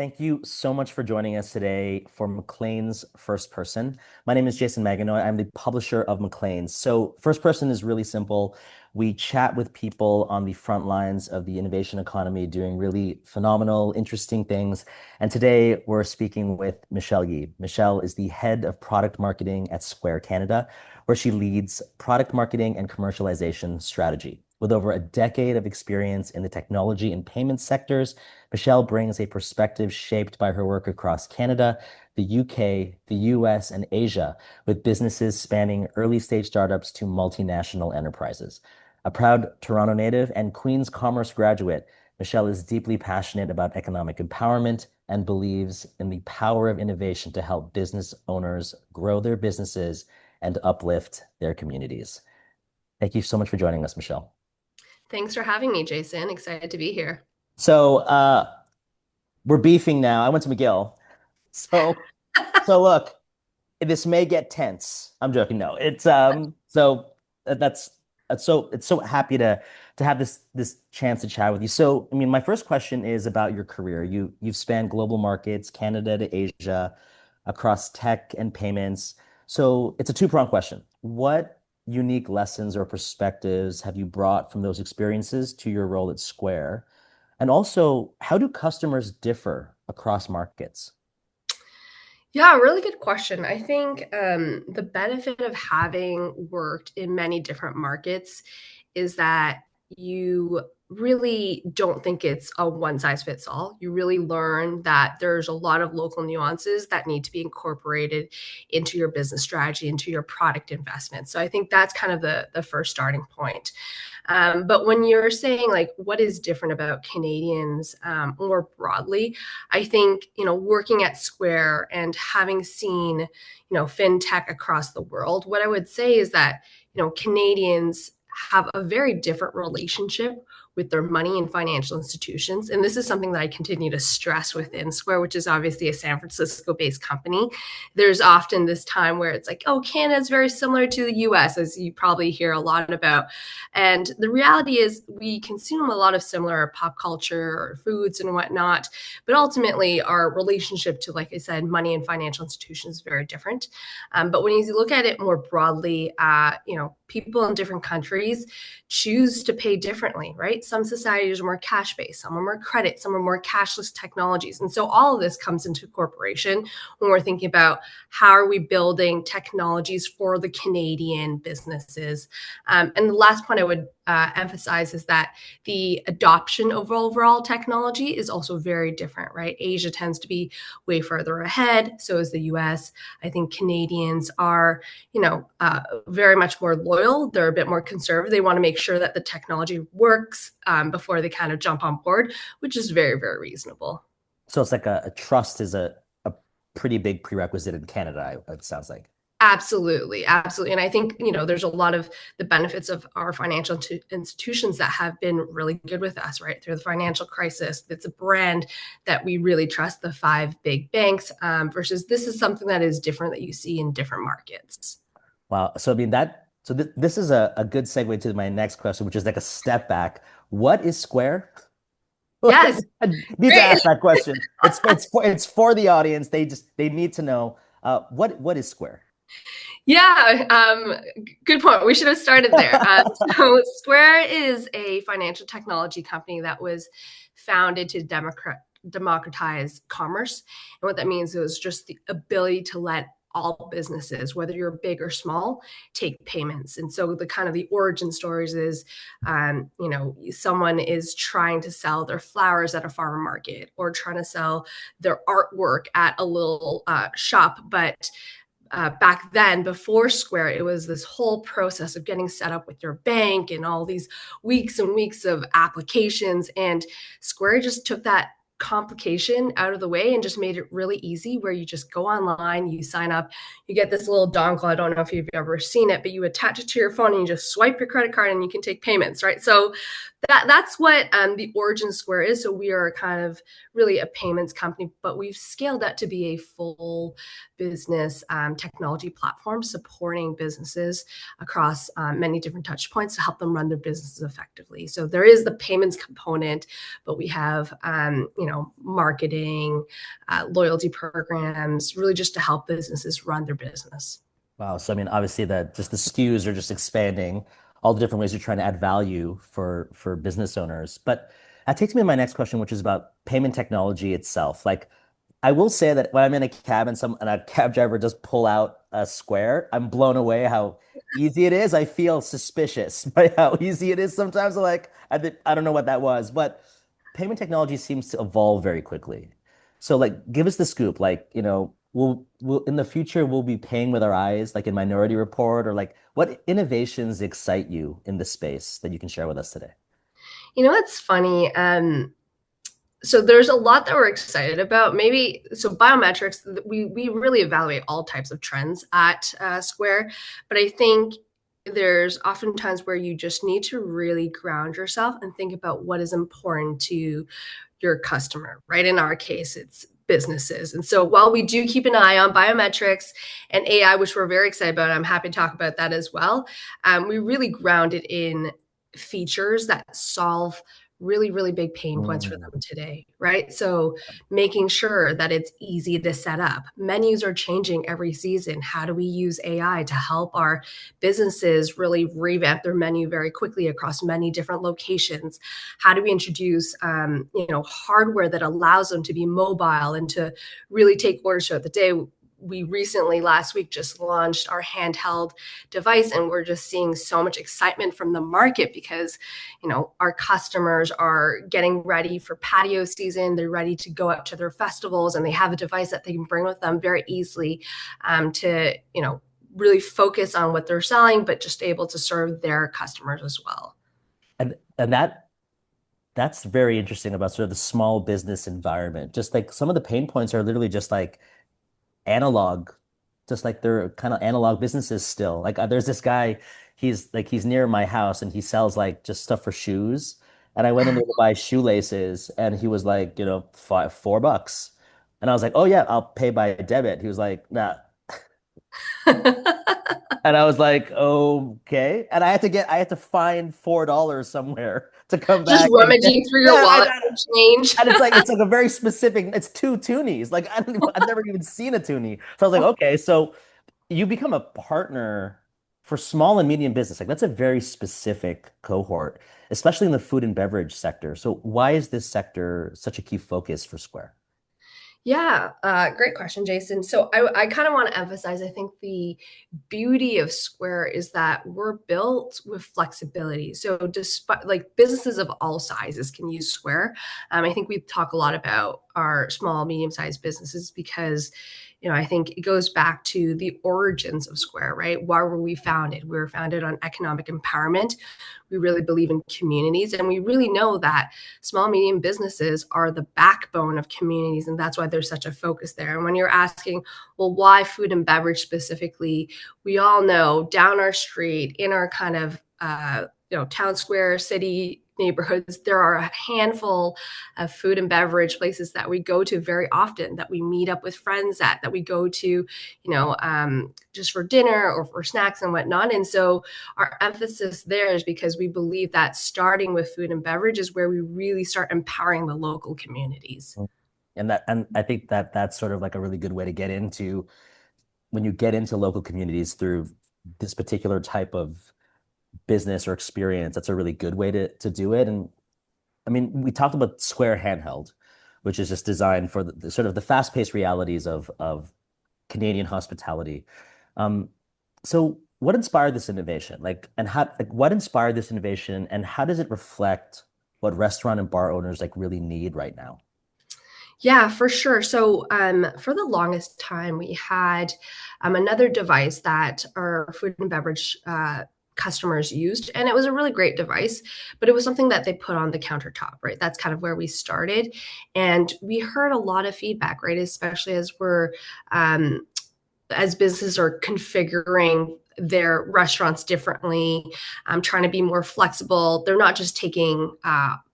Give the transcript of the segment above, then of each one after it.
Thank you so much for joining us today for Maclean's First Person. My name is Jason Maganoy. I'm the publisher of Maclean's. So, First Person is really simple. We chat with people on the front lines of the innovation economy doing really phenomenal, interesting things. And today we're speaking with Michelle Yee. Michelle is the head of product marketing at Square Canada, where she leads product marketing and commercialization strategy. With over a decade of experience in the technology and payment sectors, Michelle brings a perspective shaped by her work across Canada, the UK, the US, and Asia, with businesses spanning early stage startups to multinational enterprises. A proud Toronto native and Queen's Commerce graduate, Michelle is deeply passionate about economic empowerment and believes in the power of innovation to help business owners grow their businesses and uplift their communities. Thank you so much for joining us, Michelle. Thanks for having me, Jason. Excited to be here. So, we're beefing now. I went to McGill. So, so look, this may get tense. I'm joking. No, it's so happy to have this chance to chat with you. So, I mean, my first question is about your career. You've spanned global markets, Canada to Asia, across tech and payments. So, it's a two-pronged question. What unique lessons or perspectives have you brought from those experiences to your role at Square? And also, how do customers differ across markets? Yeah, really good question. I think the benefit of having worked in many different markets is that you really don't think it's a one size fits all. You really learn that there's a lot of local nuances that need to be incorporated into your business strategy, into your product investment. So I think that's kind of the first starting point. But when you're saying like what is different about Canadians more broadly, I think working at Square and having seen fintech across the world, what I would say is that Canadians have a very different relationship with their money and financial institutions. And this is something that I continue to stress within Square, which is obviously a San Francisco based company. There's often this time where it's like, oh, Canada's very similar to the US, as you probably hear a lot about. And the reality is, we consume a lot of similar pop culture or foods and whatnot. But ultimately, our relationship to, like I said, money and financial institutions is very different. But when you look at it more broadly, people in different countries choose to pay differently, right? Some societies are more cash based, some are more credit, some are more cashless technologies. And so all of this comes into corporation when we're thinking about how are we building technologies for the Canadian businesses. And the last point I would emphasize is that the adoption of overall technology is also very different, right? Asia tends to be way further ahead, so is the US. I think Canadians are, very much more loyal. They're a bit more conservative. They want to make sure that the technology works before they kind of jump on board, which is very, very reasonable. So it's like a trust is a pretty big prerequisite in Canada, it sounds like. Absolutely, absolutely. And I think, there's a lot of the benefits of our financial institutions that have been really good with us, right? Through the financial crisis, it's a brand that we really trust, the five big banks, versus this is something that is different that you see in different markets. Wow. So I mean this is a good segue to my next question, which is like a step back. What is Square? Yes, I need to great. ask that question. It's for the audience. They need to know what is Square? Yeah, good point. We should have started there. So Square is a financial technology company that was founded to democratize commerce. And what that means is just the ability to let all businesses, whether you're big or small, take payments. And so the kind of the origin stories is, someone is trying to sell their flowers at a farmer market or trying to sell their artwork at a little shop, but back then, before Square, it was this whole process of getting set up with your bank and all these weeks and weeks of applications. And Square just took that complication out of the way and just made it really easy, where you just go online, you sign up, you get this little dongle. I don't know if you've ever seen it, but you attach it to your phone and you just swipe your credit card and you can take payments, right? So That's what the origin square is. So we are kind of really a payments company, but we've scaled that to be a full business technology platform supporting businesses across many different touch points to help them run their businesses effectively. So there is the payments component, but we have marketing, loyalty programs, really just to help businesses run their business. Wow. So I mean, obviously that just the SKUs are just expanding all the different ways you're trying to add value for business owners. But that takes me to my next question, which is about payment technology itself. Like I will say that when I'm in a cab and a cab driver does pull out a Square, I'm blown away how easy it is. I feel suspicious by how easy it is sometimes. I'm like, I don't know what that was, but payment technology seems to evolve very quickly. So like give us the scoop. Like, we'll in the future we'll be paying with our eyes, like in Minority Report, or like what innovations excite you in the space that you can share with us today? You know, it's funny. So there's a lot that we're excited about. Maybe so biometrics. We really evaluate all types of trends at Square, but I think there's oftentimes where you just need to really ground yourself and think about what is important to your customer. Right? In our case, it's businesses. And so while we do keep an eye on biometrics and AI, which we're very excited about, I'm happy to talk about that as well. We really ground it in features that solve really, really big pain points for Mm. them today, right? So making sure that it's easy to set up. Menus are changing every season. How do we use AI to help our businesses really revamp their menu very quickly across many different locations? How do we introduce, hardware that allows them to be mobile and to really take orders throughout the day? We recently last week just launched our handheld device, and we're just seeing so much excitement from the market because our customers are getting ready for patio season. They're ready to go out to their festivals, and they have a device that they can bring with them very easily to really focus on what they're selling, but just able to serve their customers as well. And that's very interesting about sort of the small business environment. Just like some of the pain points are literally just like analog, just like they're kind of analog businesses still. Like there's this guy, he's near my house and he sells like just stuff for shoes. And I went in there to buy shoelaces and he was like, $4. And I was like, oh yeah, I'll pay by debit. He was like, nah. And I was like, okay. And I had to find $4 somewhere to come Just back and rummaging through your yeah, wallet for change. and it's like a very specific, it's two toonies. Like I've never even seen a toonie. So I was like, okay, so you become a partner for small and medium business. Like that's a very specific cohort, especially in the food and beverage sector. So why is this sector such a key focus for Square? Yeah, great question, Jason. So I kind of want to emphasize, I think the beauty of Square is that we're built with flexibility. So despite like businesses of all sizes can use Square. I think we talk a lot about our small, medium-sized businesses because, I think it goes back to the origins of Square, right? Why were we founded? We were founded on economic empowerment. We really believe in communities, and we really know that small, medium businesses are the backbone of communities, and that's why there's such a focus there. And when you're asking, well, why food and beverage specifically, we all know down our street in our kind of town square city neighborhoods, there are a handful of food and beverage places that we go to very often, that we meet up with friends at, that we go to, just for dinner or for snacks and whatnot. And so our emphasis there is because we believe that starting with food and beverage is where we really start empowering the local communities. And I think that that's sort of like a really good way to get into when you get into local communities through this particular type of business or experience. That's a really good way to do it. And I mean, we talked about Square Handheld, which is just designed for the sort of the fast-paced realities of Canadian hospitality. Um, so what inspired this innovation? What inspired this innovation and how does it reflect what restaurant and bar owners like really need right now? Yeah, for sure. So, for the longest time, we had another device that our food and beverage customers used, and it was a really great device, but it was something that they put on the countertop, right? That's kind of where we started, and we heard a lot of feedback, right? Especially as we're as businesses are configuring their restaurants differently, trying to be more flexible. They're not just taking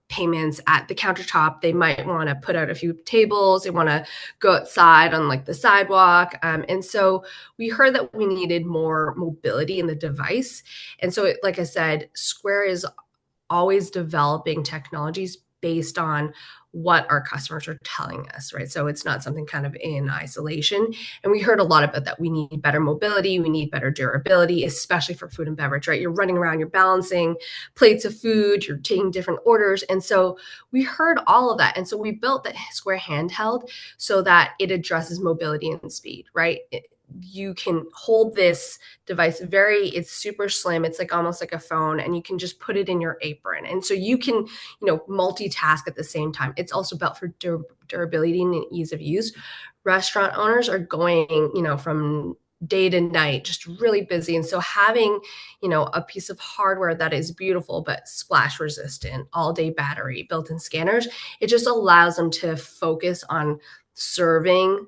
payments at the countertop. They might want to put out a few tables. They want to go outside on like the sidewalk. And so we heard that we needed more mobility in the device. And so, like I said, Square is always developing technologies based on what our customers are telling us, right? So it's not something kind of in isolation. And we heard a lot about that. We need better mobility, we need better durability, especially for food and beverage, right? You're running around, you're balancing plates of food, you're taking different orders. And so we heard all of that. And so we built the Square handheld so that it addresses mobility and speed, right? You can hold this device it's super slim, it's like almost like a phone, and you can just put it in your apron, and so you can multitask at the same time. It's also built for durability and ease of use. Restaurant owners are going from day to night, just really busy, and so having a piece of hardware that is beautiful but splash resistant, all day battery, built-in scanners, it just allows them to focus on serving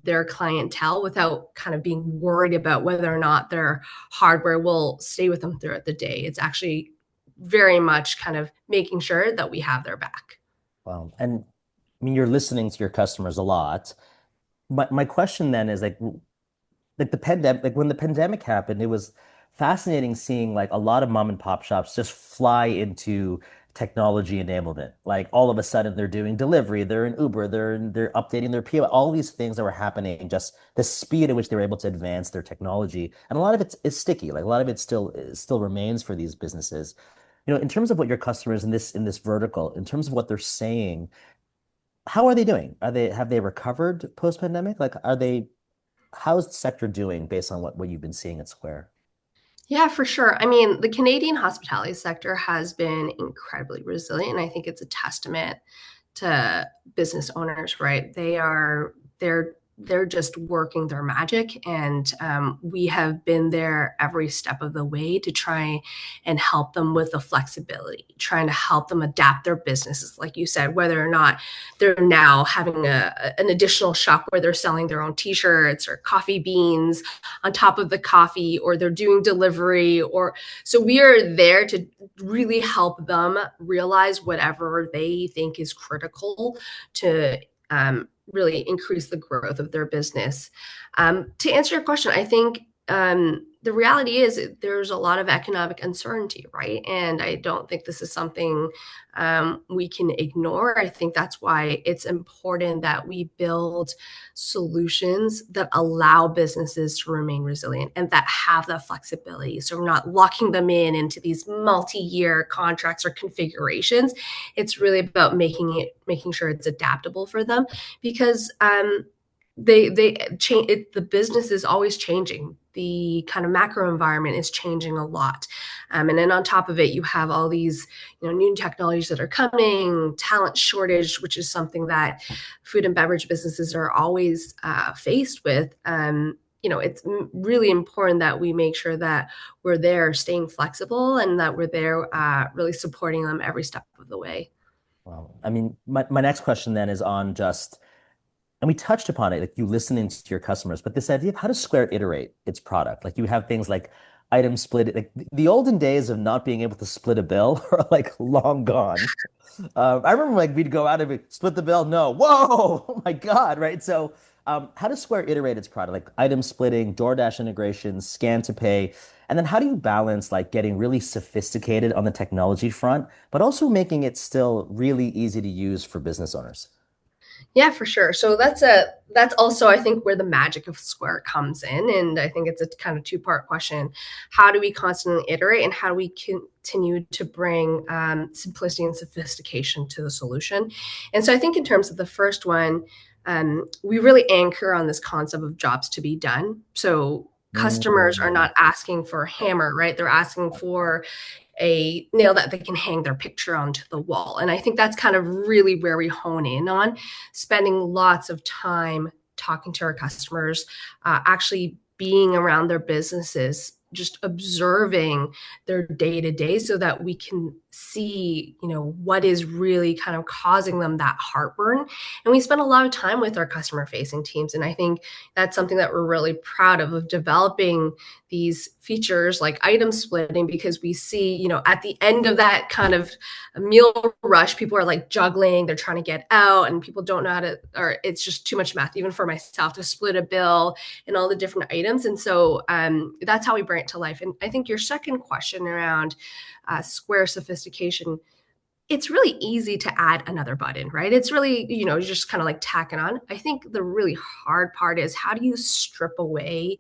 their clientele without kind of being worried about whether or not their hardware will stay with them throughout the day. It's actually very much kind of making sure that we have their back. Wow. And I mean, you're listening to your customers a lot. My question then is like the pandemic, like when the pandemic happened, it was fascinating seeing like a lot of mom and pop shops just fly into technology enablement. Like all of a sudden they're doing delivery, they're in Uber, they're updating their PO, all these things that were happening, just the speed at which they were able to advance their technology. And a lot of it is sticky. Like a lot of it still remains for these businesses. In terms of what your customers in this vertical, in terms of what they're saying, how are they doing? Have they recovered post-pandemic? Like how's the sector doing based on what you've been seeing at Square? Yeah, for sure. I mean, the Canadian hospitality sector has been incredibly resilient. I think it's a testament to business owners, right? They're just working their magic, and we have been there every step of the way to try and help them with the flexibility, trying to help them adapt their businesses, like you said, whether or not they're now having an additional shop where they're selling their own t-shirts or coffee beans on top of the coffee, or they're doing delivery, or so we are there to really help them realize whatever they think is critical to really increase the growth of their business. To answer your question, I think the reality is there's a lot of economic uncertainty, right? And I don't think this is something we can ignore. I think that's why it's important that we build solutions that allow businesses to remain resilient and that have the flexibility. So we're not locking them into these multi-year contracts or configurations. It's really about making sure it's adaptable for them, because they change it, the business is always changing, the kind of macro environment is changing a lot, and then on top of it you have all these new technologies that are coming, talent shortage, which is something that food and beverage businesses are always faced with. It's really important that we make sure that we're there staying flexible and that we're there really supporting them every step of the way. Well, I mean, my next question then is on just, and we touched upon it, like you listening to your customers, but this idea of how does Square iterate its product? Like you have things like item split, like the olden days of not being able to split a bill are like long gone. I remember like we'd go out and split the bill. No, whoa, oh my God, right? So, how does Square iterate its product? Like item splitting, DoorDash integrations, scan to pay, and then how do you balance like getting really sophisticated on the technology front, but also making it still really easy to use for business owners? Yeah, for sure. So that's also, I think, where the magic of Square comes in, and I think it's a kind of two-part question. How do we constantly iterate, and how do we continue to bring simplicity and sophistication to the solution? And so I think in terms of the first one, we really anchor on this concept of jobs to be done. So customers are Mm. not asking for a hammer, right? They're asking for a nail that they can hang their picture onto the wall. And I think that's kind of really where we hone in on spending lots of time talking to our customers, actually being around their businesses, just observing their day to day so that we can see, what is really kind of causing them that heartburn. And we spend a lot of time with our customer facing teams. And I think that's something that we're really proud of developing these features like item splitting, because we see, at the end of that kind of meal rush, people are like juggling, they're trying to get out, and people don't know how to, or it's just too much math, even for myself, to split a bill and all the different items. And so that's how we bring it to life. And I think your second question around Square sophistication, it's really easy to add another button, right? It's really, just kind of like tacking on. I think the really hard part is, how do you strip away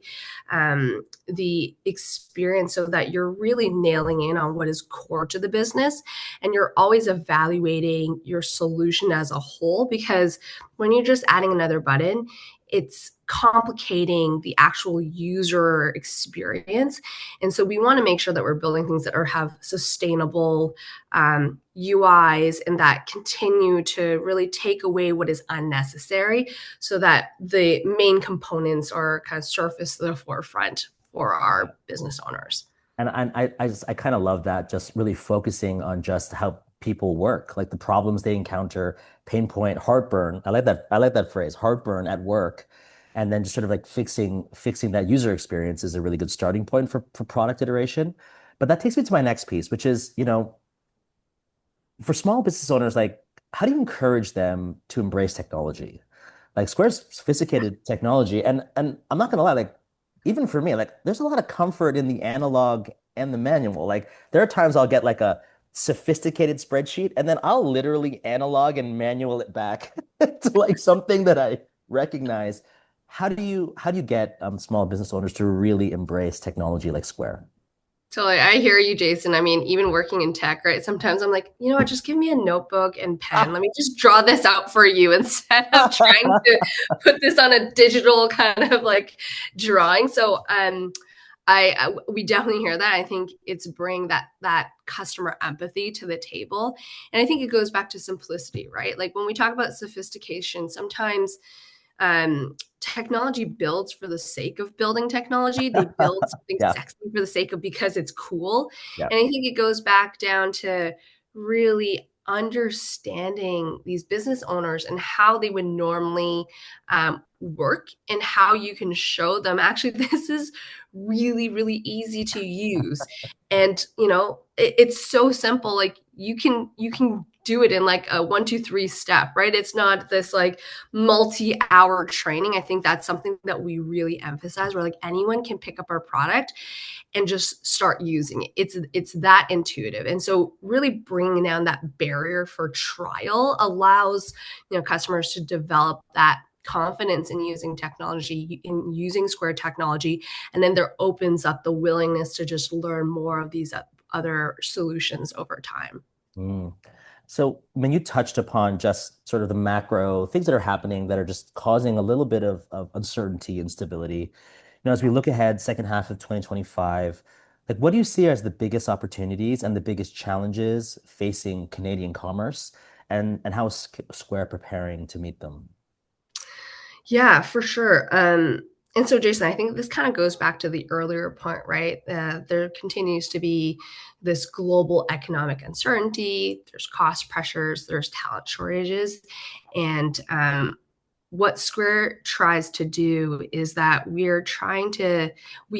the experience so that you're really nailing in on what is core to the business, and you're always evaluating your solution as a whole? Because when you're just adding another button, it's complicating the actual user experience. And so we want to make sure that we're building things that have sustainable UIs, and that continue to really take away what is unnecessary, so that the main components are kind of surface to the forefront for our business owners. And I kind of love that, just really focusing on just how people work, like the problems they encounter, pain point, heartburn. I like that. I like that phrase, heartburn at work. And then just sort of like fixing that user experience is a really good starting point for product iteration. But that takes me to my next piece, which is, for small business owners, like, how do you encourage them to embrace technology? Like, Square's sophisticated technology, and I'm not gonna lie, like, even for me, like, there's a lot of comfort in the analog and the manual. Like, there are times I'll get like a sophisticated spreadsheet, and then I'll literally analog and manual it back to like something that I recognize. How do you get small business owners to really embrace technology like Square? So I hear you, Jason. I mean, even working in tech, right? Sometimes I'm like, just give me a notebook and pen. Let me just draw this out for you instead of trying to put this on a digital kind of like drawing. So we definitely hear that. I think it's bring that customer empathy to the table, and I think it goes back to simplicity, right? Like when we talk about sophistication, sometimes technology builds for the sake of building technology. They build something Yeah, sexy for the sake of, because it's cool. yeah. And I think it goes back down to really understanding these business owners and how they would normally work, and how you can show them, actually, this is really, really easy to use. And it's so simple. Like you can do it in like a 1, 2, 3 step, right? It's not this like multi-hour training. I think that's something that we really emphasize, where like anyone can pick up our product and just start using it. It's that intuitive. And so really bringing down that barrier for trial allows, customers to develop that confidence in using technology, in using Square technology, and then there opens up the willingness to just learn more of these other solutions over time. Mm. So when you touched upon just sort of the macro things that are happening that are just causing a little bit of uncertainty and stability, as we look ahead, second half of 2025, like, what do you see as the biggest opportunities and the biggest challenges facing Canadian commerce, and how is Square preparing to meet them? Yeah, for sure. And so, Jason, I think this kind of goes back to the earlier point, right? There continues to be this global economic uncertainty. There's cost pressures. There's talent shortages, and what Square tries to do is that we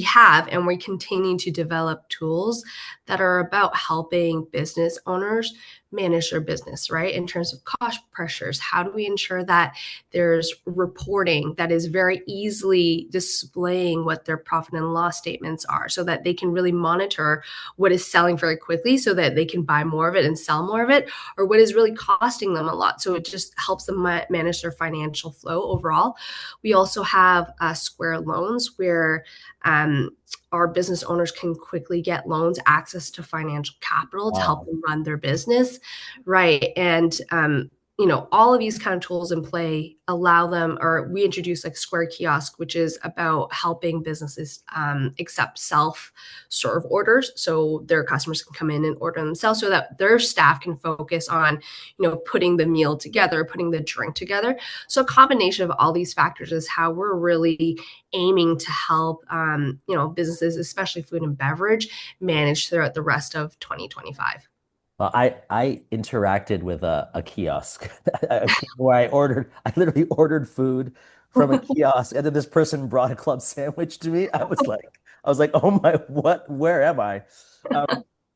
have and we continue to develop tools that are about helping business owners manage their business, right? In terms of cost pressures, how do we ensure that there's reporting that is very easily displaying what their profit and loss statements are, so that they can really monitor what is selling very quickly so that they can buy more of it and sell more of it, or what is really costing them a lot. So it just helps them manage their financial flow overall. We also have Square Loans, where our business owners can quickly get loans, access to financial capital to help Wow. them run their business, right? And all of these kind of tools in play allow them, or we introduce like Square Kiosk, which is about helping businesses accept self-serve orders, so their customers can come in and order themselves, so that their staff can focus on, putting the meal together, putting the drink together. So a combination of all these factors is how we're really aiming to help, businesses, especially food and beverage, manage throughout the rest of 2025. Well, I interacted with a kiosk where I literally ordered food from a kiosk, and then this person brought a club sandwich to me. I was like, oh my, what? Where am I?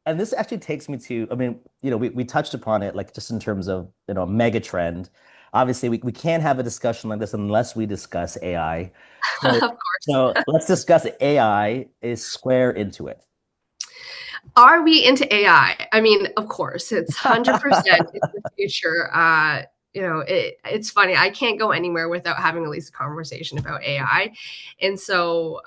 And this actually takes me to, I mean, we touched upon it, like just in terms of, mega trend. Obviously, we can't have a discussion like this unless we discuss AI. So, Of course. so let's discuss AI. Is Square into it? Are we into AI? I mean, of course, it's 100% it's the future. It's funny. I can't go anywhere without having at least a conversation about AI. And so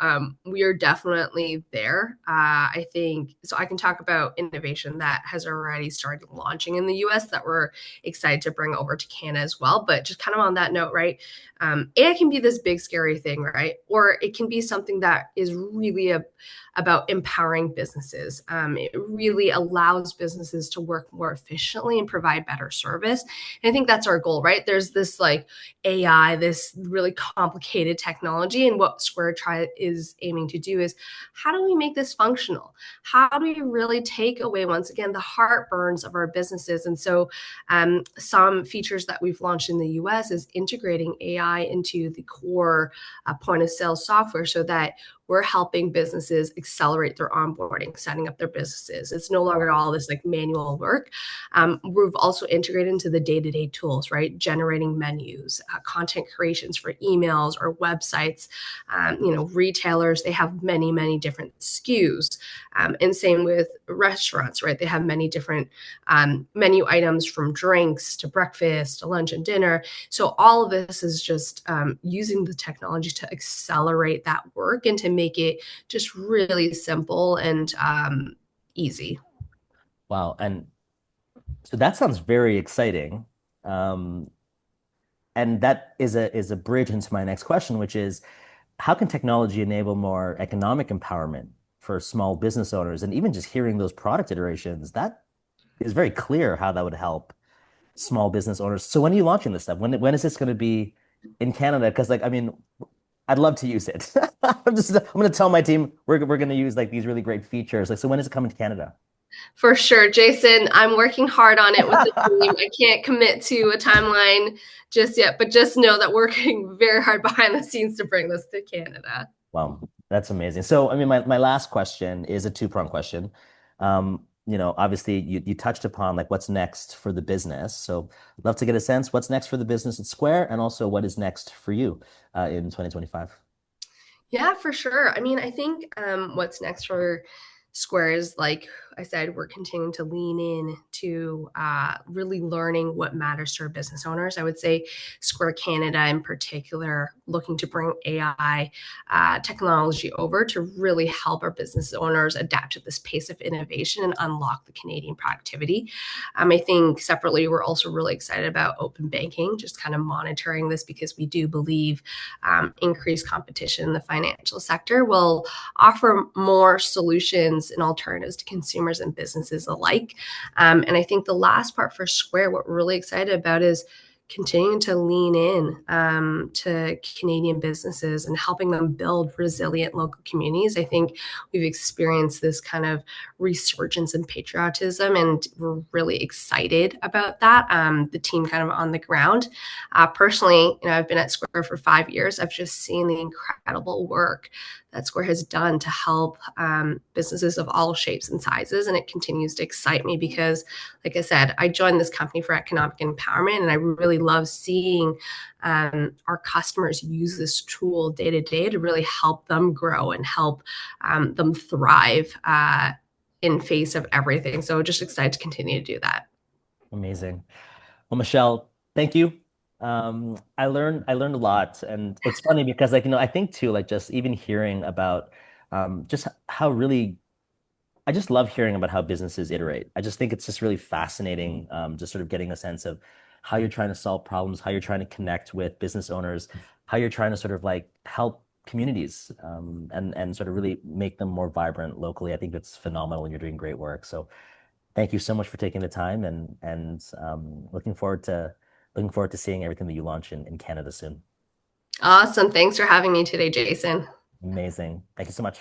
we are definitely there. I think so. I can talk about innovation that has already started launching in the US that we're excited to bring over to Canada as well. But just kind of on that note, right? AI can be this big, scary thing, right? Or it can be something that is really about empowering businesses. It really allows businesses to work more efficiently and provide better service. And I think that's our goal, right? There's this like AI, this really complicated technology, and what Square Try is aiming to do is how do we make this functional? How do we really take away once again the heartburns of our businesses? And so, some features that we've launched in the U.S. is integrating AI into the core point of sale software, so that we're helping businesses accelerate their onboarding, setting up their businesses. It's no longer all this like manual work. We've also integrated into the day-to-day tools, right? Generating menus, content creations for emails or websites. Retailers, they have many, many different SKUs. And same with restaurants, right? They have many different menu items, from drinks to breakfast to lunch and dinner. So all of this is just using the technology to accelerate that work and to make it just really simple and easy. Wow. And so that sounds very exciting. Um, and that is a bridge into my next question, which is how can technology enable more economic empowerment for small business owners? And even just hearing those product iterations, that is very clear how that would help small business owners. So when are you launching this stuff? When is this going to be in Canada? Because like, I mean, I'd love to use it. I'm going to tell my team we're going to use like these really great features. Like, so when is it coming to Canada? For sure, Jason. I'm working hard on it with the team. I can't commit to a timeline just yet, but just know that we're working very hard behind the scenes to bring this to Canada. Wow, that's amazing. So, I mean, my last question is a two-pronged question. Obviously you touched upon like what's next for the business. So I'd love to get a sense what's next for the business at Square and also what is next for you in 2025. Yeah, for sure. I mean, I think what's next for Square is, like I said, we're continuing to lean in to really learning what matters to our business owners. I would say Square Canada in particular, looking to bring AI technology over to really help our business owners adapt to this pace of innovation and unlock the Canadian productivity. I think separately, we're also really excited about open banking, just kind of monitoring this because we do believe increased competition in the financial sector will offer more solutions and alternatives to consumers and businesses alike. And I think the last part for Square, what we're really excited about is continuing to lean in to Canadian businesses and helping them build resilient local communities. I think we've experienced this kind of resurgence in patriotism, and we're really excited about that. The team kind of on the ground. Personally, I've been at Square for 5 years. I've just seen the incredible work that Square has done to help businesses of all shapes and sizes. And it continues to excite me because, like I said, I joined this company for economic empowerment, and I really love seeing our customers use this tool day to day to really help them grow and help them thrive in face of everything. So just excited to continue to do that. Amazing. Well, Michelle, thank you. I learned a lot, and it's funny because like I think too like just even hearing about just how really I just love hearing about how businesses iterate. I just think it's just really fascinating, just sort of getting a sense of how you're trying to solve problems, how you're trying to connect with business owners, how you're trying to sort of like help communities and sort of really make them more vibrant locally. I think it's phenomenal and you're doing great work. So thank you so much for taking the time and looking forward to seeing everything that you launch in Canada soon. Awesome. Thanks for having me today, Jason. Amazing. Thank you so much.